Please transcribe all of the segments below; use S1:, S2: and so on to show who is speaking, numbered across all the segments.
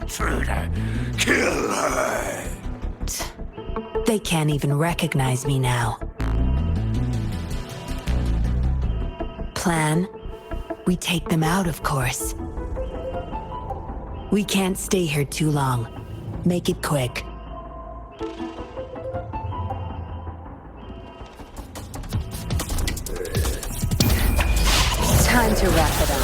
S1: intruder. Kill her!
S2: They can't even recognize me now. Plan? We take them out, of course. We can't stay here too long. Make it quick. Time to wrap it up.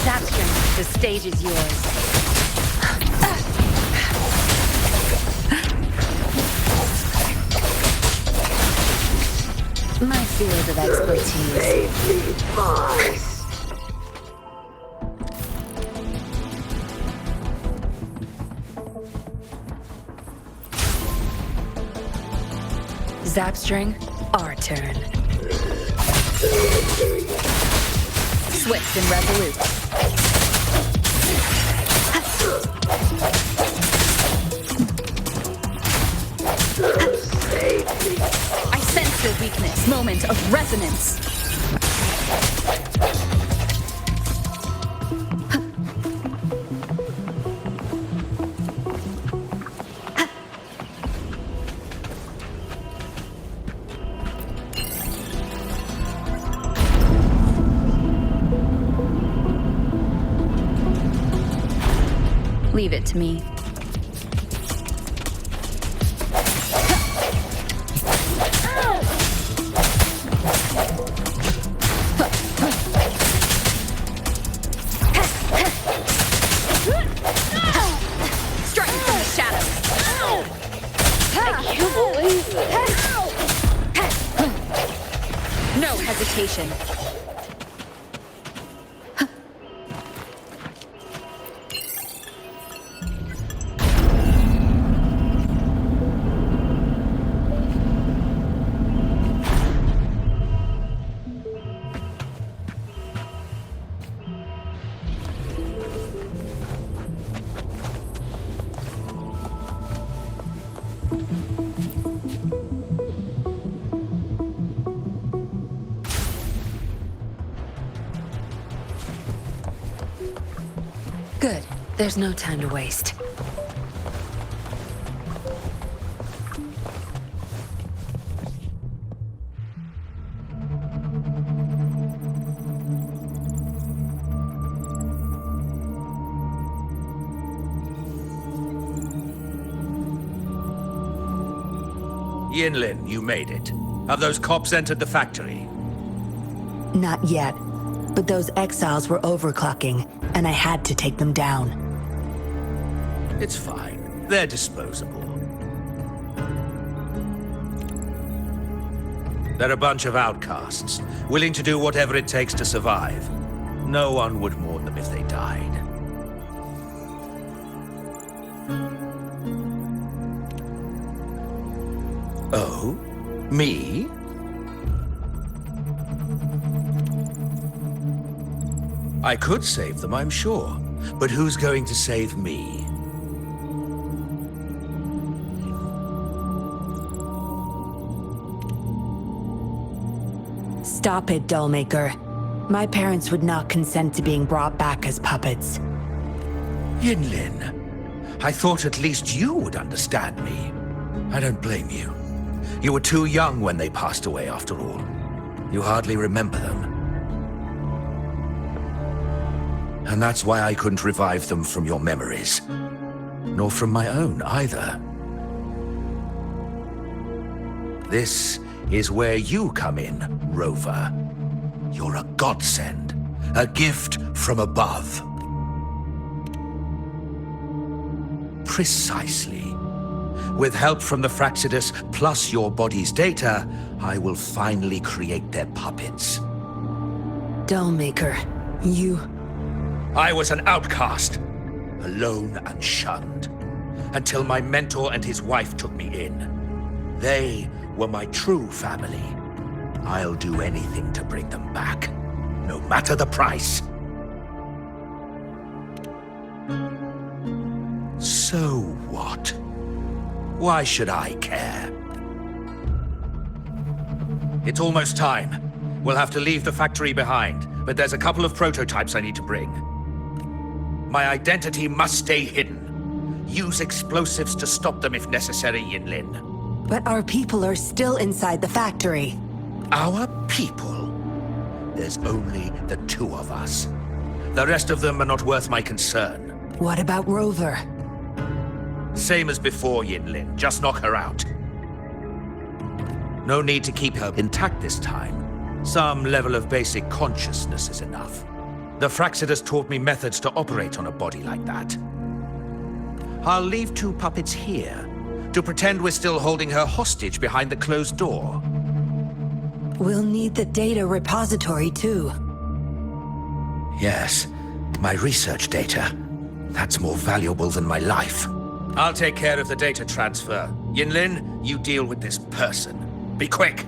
S2: Zapstring, the stage is yours. My field of expertise. Zapstring, our turn. Swift and resolute. I sense your weakness. Moment of resonance. Leave it to me. Striking from the shadows. I can't believe it. No hesitation. Good. There's no time to waste.
S1: Yinlin, you made it. Have those cops entered the factory?
S2: Not yet. But those exiles were overclocking, and I had to take them down.
S1: It's fine. They're disposable. They're a bunch of outcasts, willing to do whatever it takes to survive. No one would mourn them if they died. Oh? Me? I could save them, I'm sure. But who's going to save me?
S2: Stop it, Dollmaker. My parents would not consent to being brought back as puppets.
S1: Yinlin, I thought at least you would understand me. I don't blame you. You were too young when they passed away, after all. You hardly remember them. And that's why I couldn't revive them from your memories. Nor from my own, either. This is where you come in, Rover. You're a godsend. A gift from above. Precisely. With help from the Fraxidus, plus your body's data, I will finally create their puppets.
S2: Dollmaker, you...
S1: I was an outcast, alone and shunned, until my mentor and his wife took me in. They were my true family. I'll do anything to bring them back, no matter the price. So what? Why should I care? It's almost time. We'll have to leave the factory behind, but there's a couple of prototypes I need to bring. My identity must stay hidden. Use explosives to stop them if necessary, Yinlin.
S2: But our people are still inside the factory.
S1: Our people? There's only the two of us. The rest of them are not worth my concern.
S2: What about Rover?
S1: Same as before, Yinlin. Just knock her out. No need to keep her intact this time. Some level of basic consciousness is enough. The Fraxidus taught me methods to operate on a body like that. I'll leave two puppets here to pretend we're still holding her hostage behind the closed door.
S2: We'll need the data repository too.
S1: Yes, my research data. That's more valuable than my life. I'll take care of the data transfer. Yinlin, you deal with this person. Be quick!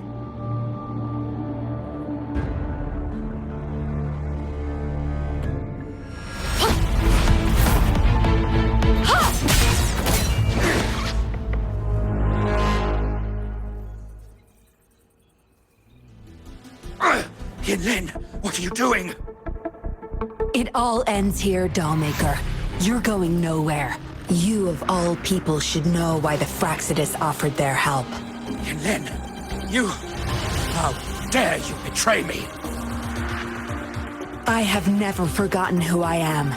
S1: Yinlin, what are you doing?
S2: It all ends here, Dollmaker. You're going nowhere. You of all people should know why the Fraxidus offered their help.
S1: Yinlin, you... How dare you betray me?
S2: I have never forgotten who I am.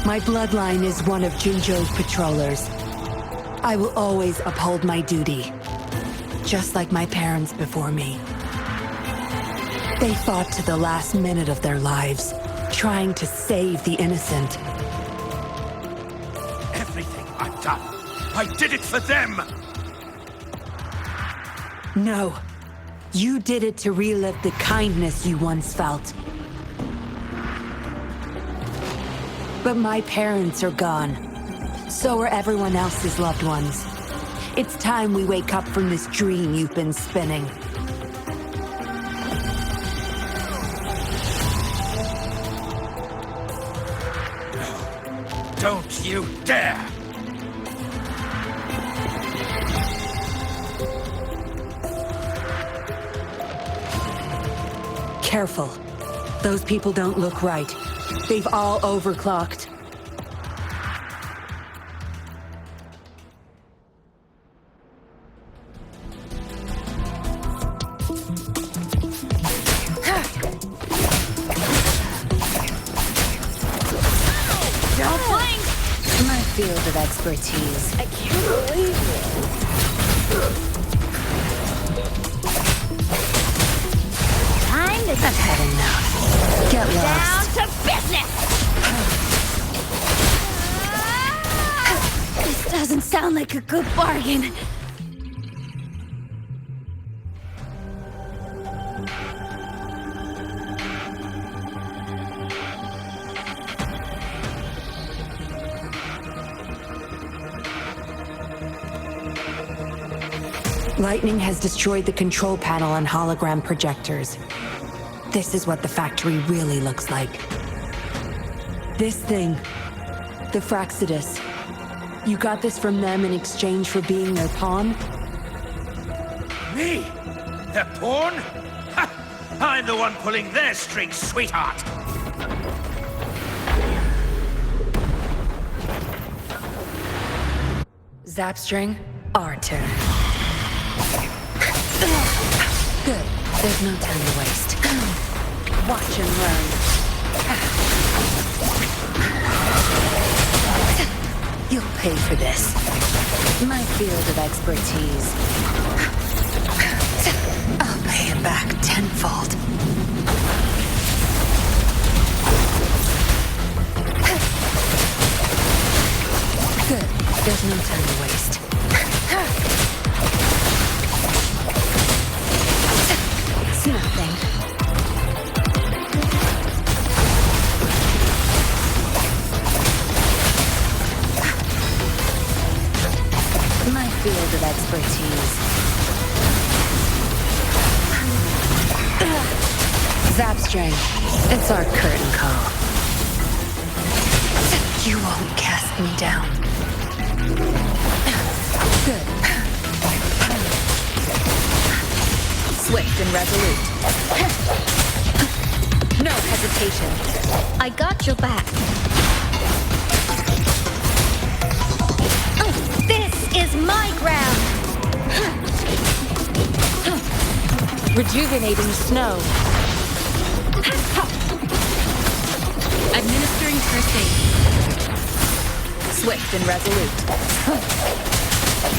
S2: My bloodline is one of Jinzhou's patrollers. I will always uphold my duty, just like my parents before me. They fought to the last minute of their lives, trying to save the innocent.
S1: Everything I've done, I did it for them!
S2: No. You did it to relive the kindness you once felt. But my parents are gone. So are everyone else's loved ones. It's time we wake up from this dream you've been spinning.
S1: Don't you dare!
S2: Careful. Those people don't look right. They've all overclocked.
S3: Don't blink!
S2: My field of expertise.
S3: I can't believe it. Time to
S2: I've had enough. Get lost.
S3: down to business! This doesn't sound like a good bargain.
S2: Lightning has destroyed the control panel and hologram projectors. This is what the factory really looks like. This thing, the Fraxidus. You got this from them in exchange for being their pawn?
S1: Me? Their pawn? Ha! I'm the one pulling their strings, sweetheart!
S2: Zapstring, our turn. Good. There's no time to waste. Watch and learn. You'll pay for this. My field of expertise. I'll pay it back tenfold. Good. There's no time to waste. It's nothing. My field of expertise. Zapstring. It's our curtain call. You won't cast me down. Good. Swift and resolute.
S3: abomination. I got your back. This is my ground!
S4: Rejuvenating snow. Administering first aid. Swift and resolute.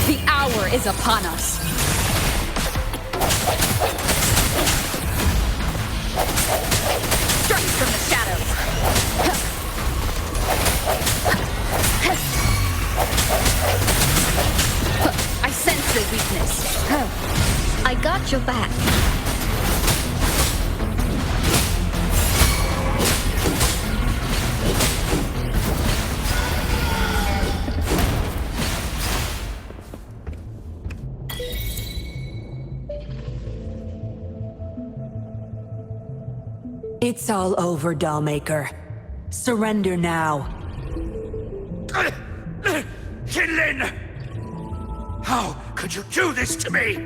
S4: The hour is upon us. Strike from the shadows. I sense the weakness.
S3: I got your back.
S2: It's all over, Dollmaker. Surrender now.
S1: Yinlin! How could you do this to me?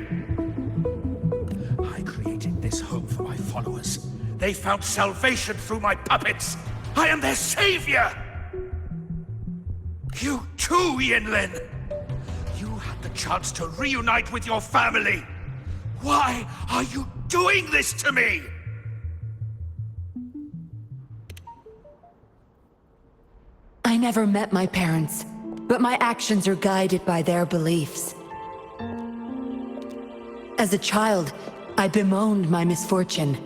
S1: I created this home for my followers. They found salvation through my puppets. I am their savior! You too, Yinlin! You had the chance to reunite with your family. Why are you doing this to me?
S2: I never met my parents, but my actions are guided by their beliefs. As a child, I bemoaned my misfortune,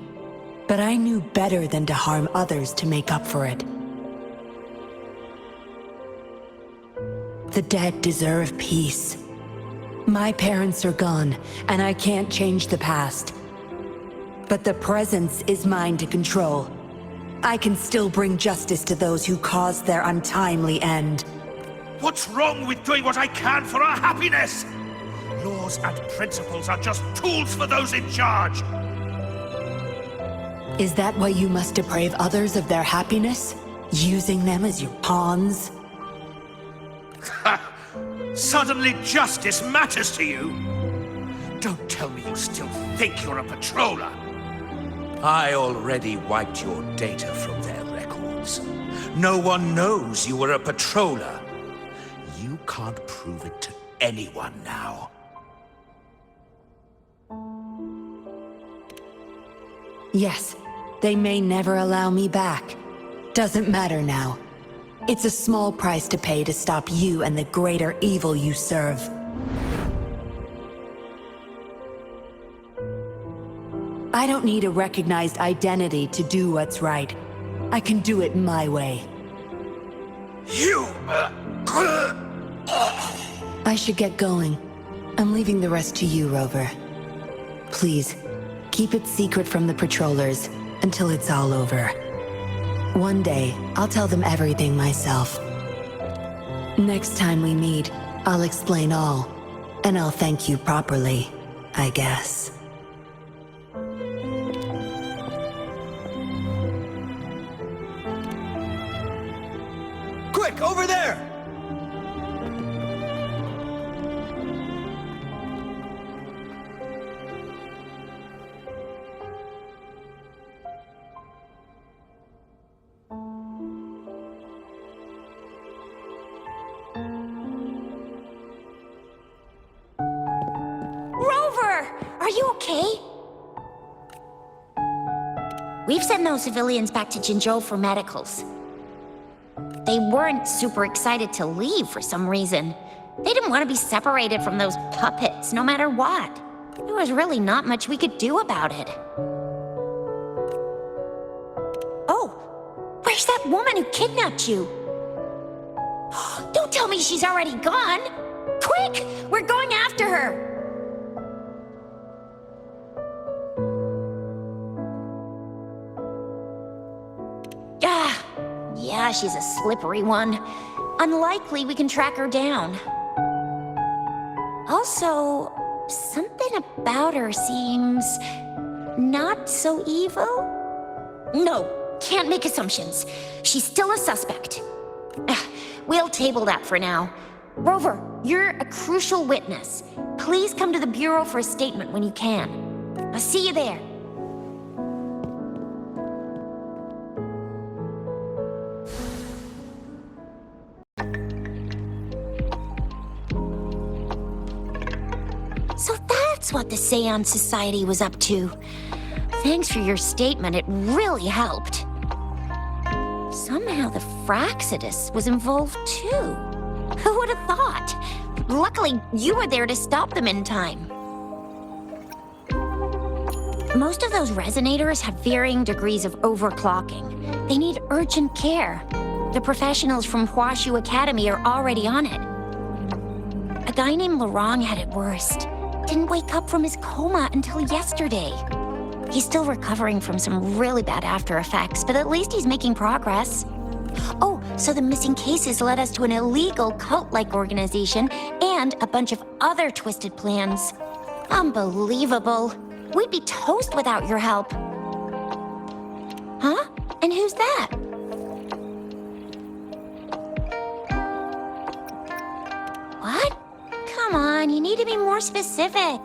S2: but I knew better than to harm others to make up for it. The dead deserve peace. My parents are gone, and I can't change the past. But the present is mine to control. I can still bring justice to those who caused their untimely end.
S1: What's wrong with doing what I can for our happiness? Laws and principles are just tools for those in charge.
S2: Is that why you must deprive others of their happiness? Using them as your pawns?
S1: Suddenly justice matters to you? Don't tell me you still think you're a patroller. I already wiped your data from their records. No one knows you were a patroller. You can't prove it to anyone now.
S2: Yes, they may never allow me back. Doesn't matter now. It's a small price to pay to stop you and the greater evil you serve. I don't need a recognized identity to do what's right. I can do it my way.
S1: You...
S2: I should get going. I'm leaving the rest to you, Rover. Please, keep it secret from the patrollers until it's all over. One day, I'll tell them everything myself. Next time we meet, I'll explain all, and I'll thank you properly, I guess.
S1: Quick, over there!
S3: Rover! Are you okay?
S5: We've sent those civilians back to Jinzhou for medicals. They weren't super excited to leave for some reason. They didn't want to be separated from those puppets, no matter what. There was really not much we could do about it. Oh, where's that woman who kidnapped you? Don't tell me she's already gone! Quick! We're going after her! Yeah, she's a slippery one. Unlikely we can track her down. Also, something about her seems not so evil? No, can't make assumptions. She's still a suspect. We'll table that for now. Rover, you're a crucial witness. Please come to the Bureau for a statement when you can. I'll see you there. that's what the Seance Society was up to. Thanks for your statement, it really helped. Somehow the Fraxidus was involved too. Who would have thought? Luckily, you were there to stop them in time. Most of those resonators have varying degrees of overclocking. They need urgent care. The professionals from Huashu Academy are already on it. A guy named Larong had it worst. Didn't wake up from his coma until yesterday. He's still recovering from some really bad after effects, but at least he's making progress. Oh, so the missing cases led us to an illegal cult-like organization and a bunch of other twisted plans. Unbelievable. We'd be toast without your help. Huh? And who's that? What? Come on, you need to be more specific.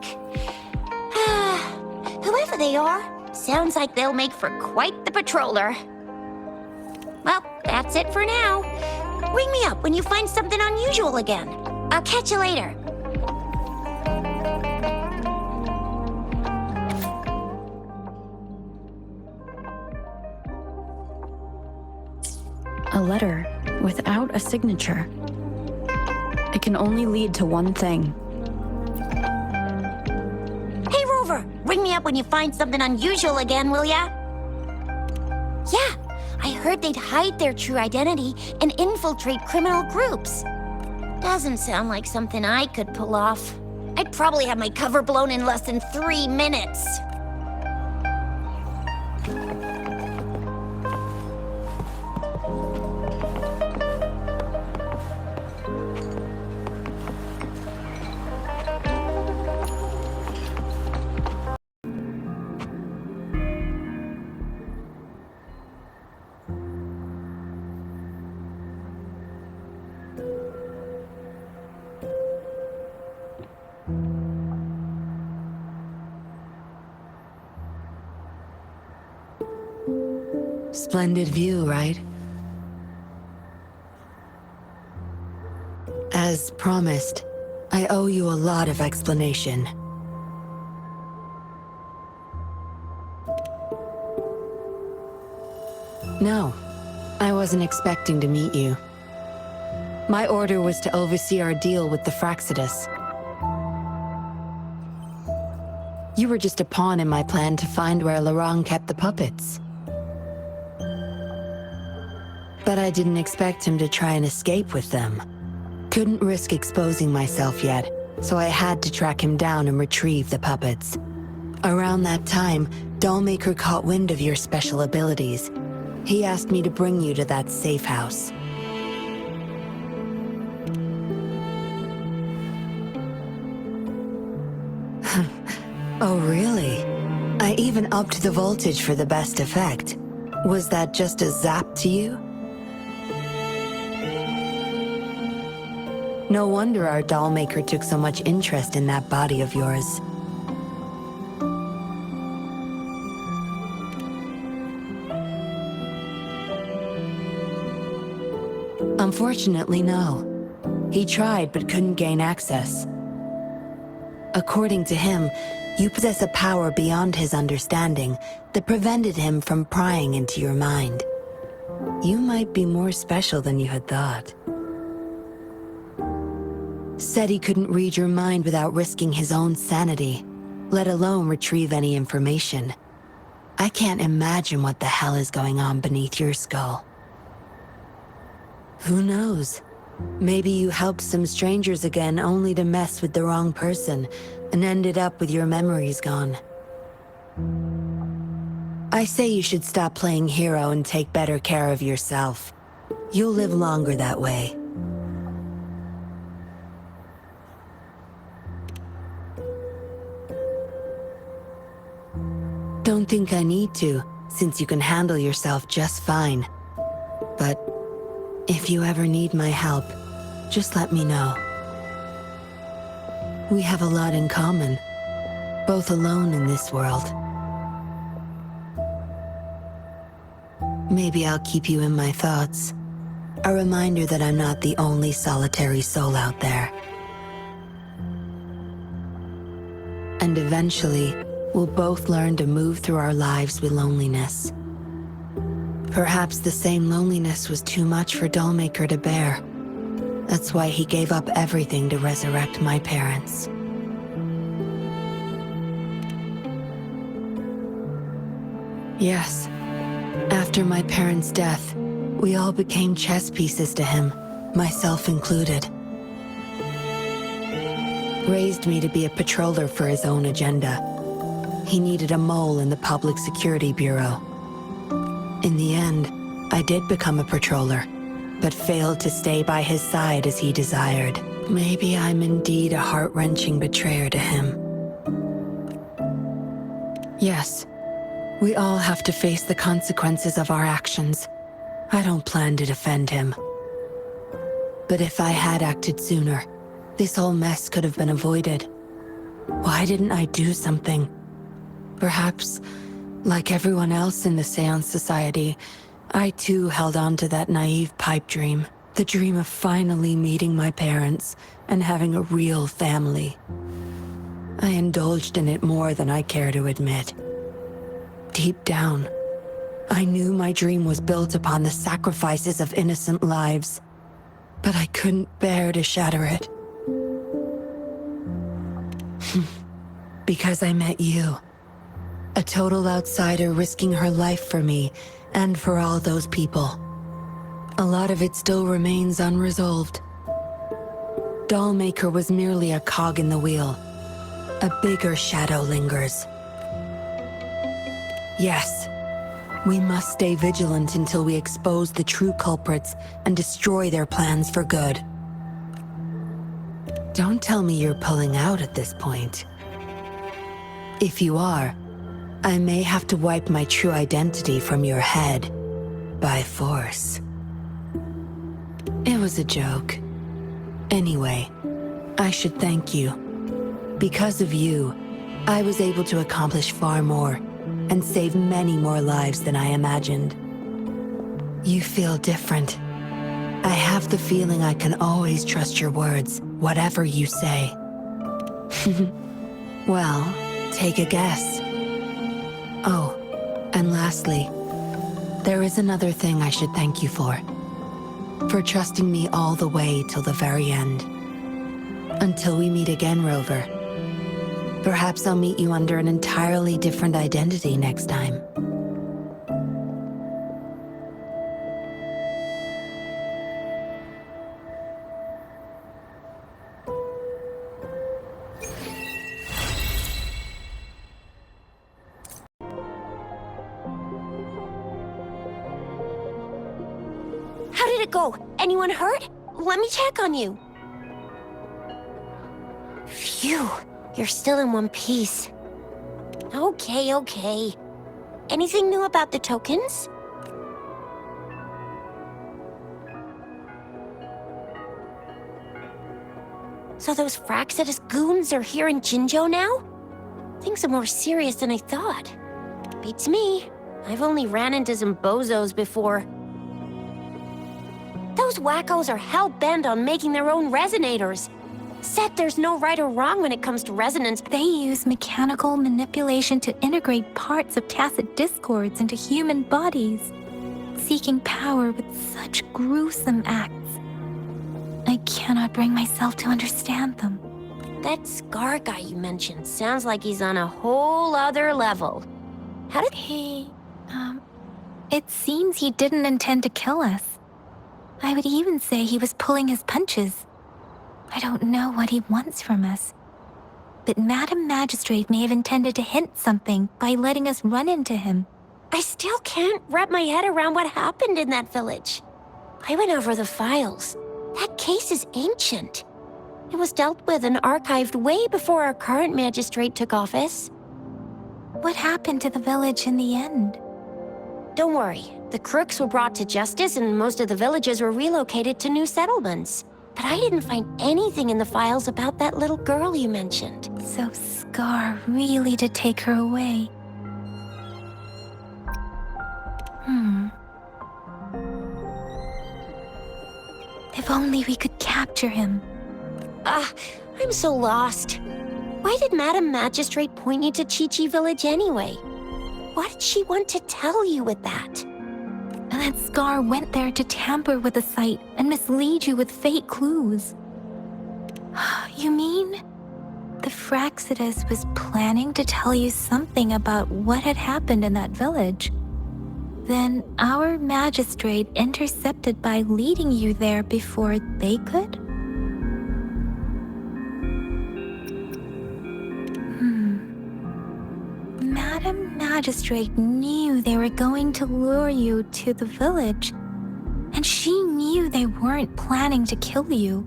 S5: Whoever they are, sounds like they'll make for quite the patroller. Well, that's it for now. Ring me up when you find something unusual again. I'll catch you later.
S4: A letter without a signature. It can only lead to one thing.
S5: Hey, Rover, ring me up when you find something unusual again, will ya? Yeah, I heard they'd hide their true identity and infiltrate criminal groups. Doesn't sound like something I could pull off. I'd probably have my cover blown in less than 3 minutes.
S2: Splendid view, right? As promised, I owe you a lot of explanation. No, I wasn't expecting to meet you. My order was to oversee our deal with the Fraxidus. You were just a pawn in my plan to find where Larong kept the puppets. But I didn't expect him to try and escape with them. Couldn't risk exposing myself yet, so I had to track him down and retrieve the puppets. Around that time, Dollmaker caught wind of your special abilities. He asked me to bring you to that safe house. Oh, really? I even upped the voltage for the best effect. Was that just a zap to you? No wonder our dollmaker took so much interest in that body of yours. Unfortunately, no. He tried but couldn't gain access. According to him, you possess a power beyond his understanding that prevented him from prying into your mind. You might be more special than you had thought. Said he couldn't read your mind without risking his own sanity, let alone retrieve any information. I can't imagine what the hell is going on beneath your skull. Who knows? Maybe you helped some strangers again only to mess with the wrong person and ended up with your memories gone. I say you should stop playing hero and take better care of yourself. You'll live longer that way. Don't think I need to, since you can handle yourself just fine. But if you ever need my help, just let me know. We have a lot in common, both alone in this world. Maybe I'll keep you in my thoughts. A reminder that I'm not the only solitary soul out there. And eventually, we'll both learn to move through our lives with loneliness. Perhaps the same loneliness was too much for Dollmaker to bear. That's why he gave up everything to resurrect my parents. Yes, after my parents' death, we all became chess pieces to him, myself included. Raised me to be a patroller for his own agenda. He needed a mole in the Public Security Bureau. In the end, I did become a patroller, but failed to stay by his side as he desired. Maybe I'm indeed a heart-wrenching betrayer to him. Yes, we all have to face the consequences of our actions. I don't plan to defend him. But if I had acted sooner, this whole mess could have been avoided. Why didn't I do something? Perhaps, like everyone else in the Seance Society, I too held on to that naive pipe dream. The dream of finally meeting my parents and having a real family. I indulged in it more than I care to admit. Deep down, I knew my dream was built upon the sacrifices of innocent lives, but I couldn't bear to shatter it. Because I met you. A total outsider risking her life for me and for all those people. A lot of it still remains unresolved. Dollmaker was merely a cog in the wheel. A bigger shadow lingers. Yes, we must stay vigilant until we expose the true culprits and destroy their plans for good. Don't tell me you're pulling out at this point. If you are, I may have to wipe my true identity from your head by force. It was a joke. Anyway, I should thank you. Because of you, I was able to accomplish far more and save many more lives than I imagined. You feel different. I have the feeling I can always trust your words, whatever you say. Well, take a guess. Oh, and lastly, there is another thing I should thank you for. For trusting me all the way till the very end. Until we meet again, Rover. Perhaps I'll meet you under an entirely different identity next time.
S5: How did it go? Anyone hurt? Let me check on you. Phew, you're still in one piece. Okay. Anything new about the tokens? So those Fraxidus goons are here in Jinzhou now? Things are more serious than I thought. Beats me. I've only ran into some bozos before. Those wackos are hell-bent on making their own resonators. Said there's no right or wrong when it comes to resonance.
S6: They use mechanical manipulation to integrate parts of tacit discords into human bodies, seeking power with such gruesome acts. I cannot bring myself to understand them.
S5: That Scar guy you mentioned sounds like he's on a whole other level. How did
S6: It seems he didn't intend to kill us. I would even say he was pulling his punches. I don't know what he wants from us. But Madam Magistrate may have intended to hint something by letting us run into him.
S5: I still can't wrap my head around what happened in that village. I went over the files. That case is ancient. It was dealt with and archived way before our current magistrate took office.
S6: What happened to the village in the end?
S5: Don't worry. The crooks were brought to justice and most of the villages were relocated to new settlements. But I didn't find anything in the files about that little girl you mentioned.
S6: So Scar really did take her away. If only we could capture him.
S5: I'm so lost. Why did Madam Magistrate point you to Chi-Chi Village anyway? What did she want to tell you with that?
S6: That Scar went there to tamper with the site and mislead you with fake clues. You mean? The Fraxidus was planning to tell you something about what had happened in that village. Then our magistrate intercepted by leading you there before they could? Madam Magistrate knew they were going to lure you to the village, and she knew they weren't planning to kill you.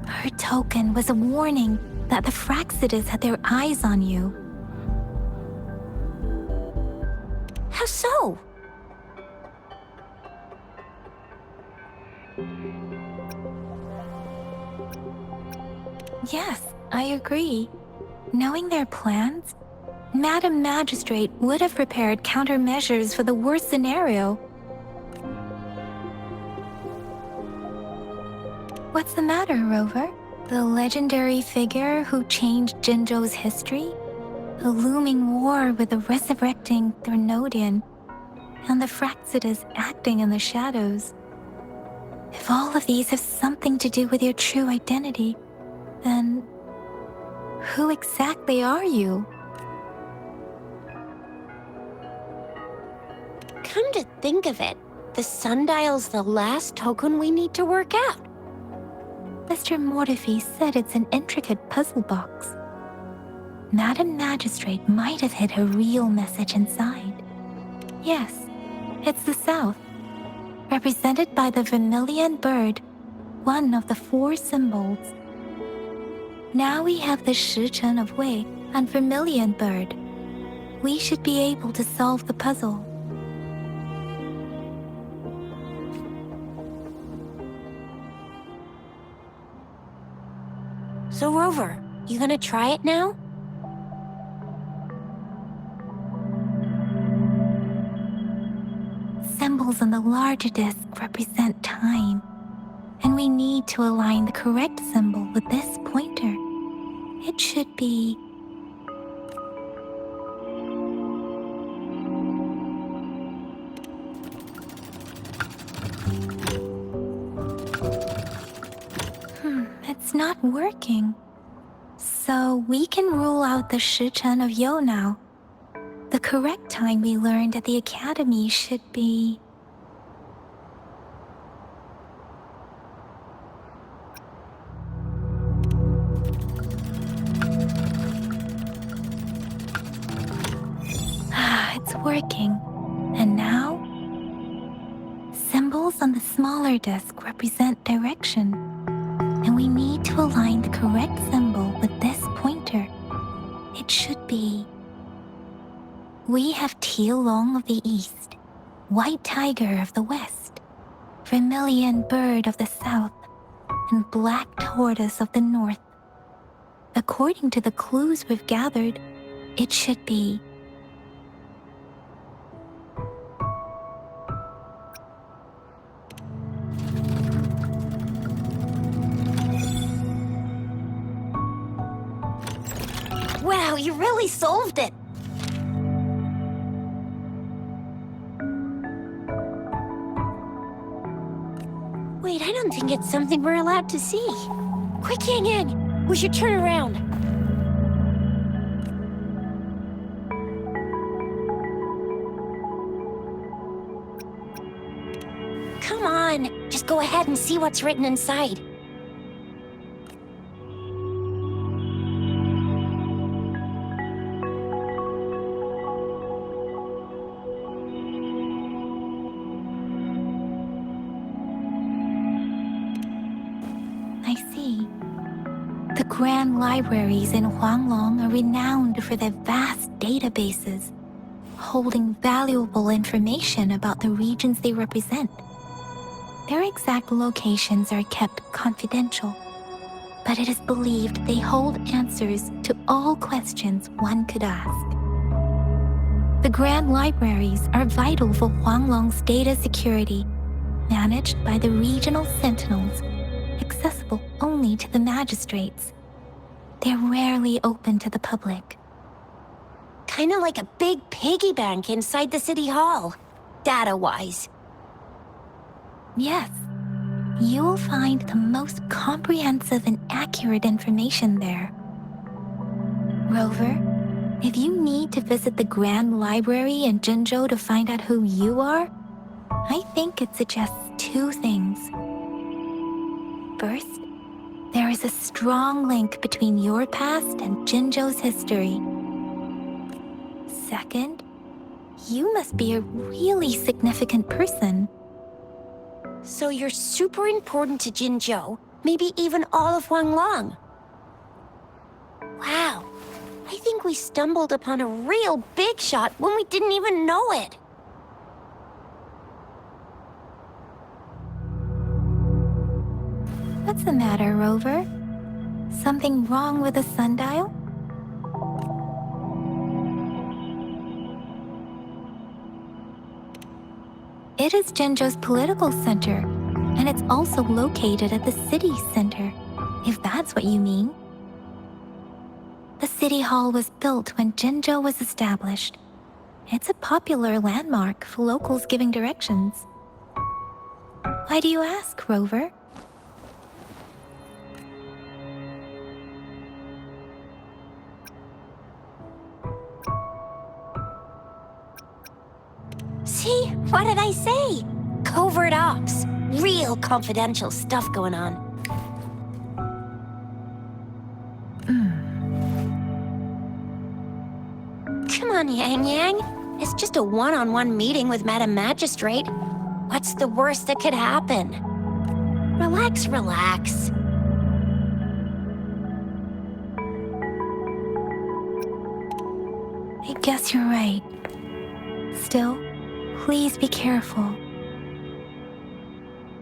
S6: Her token was a warning that the Fraxidus had their eyes on you.
S5: How so?
S6: Yes, I agree. Knowing their plans, Madam Magistrate would have prepared countermeasures for the worst scenario. What's the matter, Rover? The legendary figure who changed Jinzhou's history? The looming war with the resurrecting Threnodian, and the Fraxidus acting in the shadows. If all of these have something to do with your true identity, then who exactly are you?
S5: Come to think of it, the sundial's the last token we need to work out.
S6: Mr. Mortefi said it's an intricate puzzle box. Madam Magistrate might have hid a real message inside. Yes, it's the South, represented by the vermilion bird, one of the 4 symbols. Now we have the Shichen of Wei and vermilion bird. We should be able to solve the puzzle.
S5: So Rover, you gonna try it now?
S6: Symbols on the larger disc represent time, and we need to align the correct symbol with this pointer. It should be... It's not working. So we can rule out the Shichen of Yo now. The correct time we learned at the academy should be... It's working. And now? Symbols on the smaller disc represent direction. And we need to align the correct symbol with this pointer. It should be... We have Tealong of the East, White Tiger of the West, Vermilion Bird of the South, and Black Tortoise of the North. According to the clues we've gathered, it should be...
S5: Wow, you really solved it! Wait, I don't think it's something we're allowed to see. Quick, Yang Yang! We should turn around. Come on, just go ahead and see what's written inside.
S6: The grand libraries in Huanglong are renowned for their vast databases, holding valuable information about the regions they represent. Their exact locations are kept confidential, but it is believed they hold answers to all questions one could ask. The grand libraries are vital for Huanglong's data security, managed by the regional sentinels, accessible only to the magistrates. They're rarely open to the public.
S5: Kinda like a big piggy bank inside the city hall, data-wise.
S6: Yes, you'll find the most comprehensive and accurate information there. Rover, if you need to visit the Grand Library in Jinzhou to find out who you are, I think it suggests two things. First, there is a strong link between your past and Jinzhou's history. Second, you must be a really significant person.
S5: So you're super important to Jinzhou, maybe even all of Huanglong. Wow, I think we stumbled upon a real big shot when we didn't even know it.
S6: What's the matter, Rover? Something wrong with the sundial? It is Jinzhou's political center, and it's also located at the city center, if that's what you mean. The city hall was built when Jinzhou was established. It's a popular landmark for locals giving directions. Why do you ask, Rover?
S5: See? What did I say? Covert ops. Real confidential stuff going on. Come on, Yang Yang. It's just a one-on-one meeting with Madam Magistrate. What's the worst that could happen? Relax, relax.
S6: I guess you're right. Still, please be careful.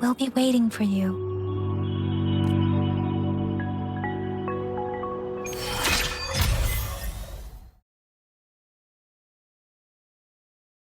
S6: We'll be waiting for you.